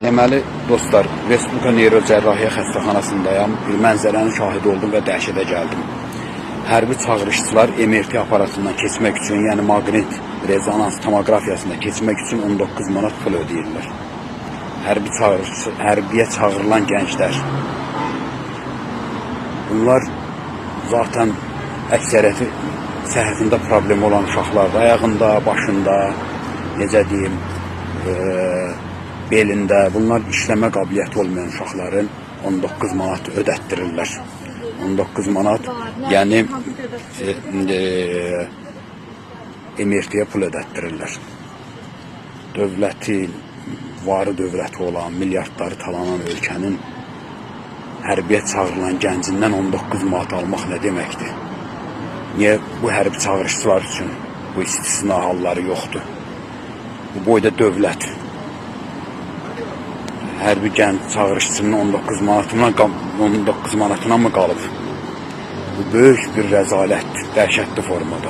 Deməli, dostlar, Respublika Neyrocərrahiyyə xəstəxanasındayam. Bir mənzərənin şahidi oldum və dəhşətə gəldim. Hərbi çağırışçılar MRT aparatından keçmək üçün, yəni maqnit rezonans tomoqrafiyasında keçmək üçün 19 manat pul ödəyirlər. Hərbiyə çağırılan gənclər. Bunlar zaten əksəriyyəti səhhətində problem olan uşaqlarda, ayağında, başında, necə deyim, belində, bunlar işləmə qabiliyyəti olmayan uşaqların 19 manat ödətdirirlər. 19 manat, yəni MRT-yə pul ödətdirirlər. Dövlətin, varı dövləti olan, milyardları talanan ölkənin hərbiyə çağırılan gəncindən 19 manat almaq nə deməkdir? Niyə bu hərbi çağırışçılar üçün bu istisna halları yoxdur? Bu boyda dövlət hərbi gənc çağırışçının 19 manatına mı qalıb? Bu böyük bir rəzalətdir, dəhşətli formada.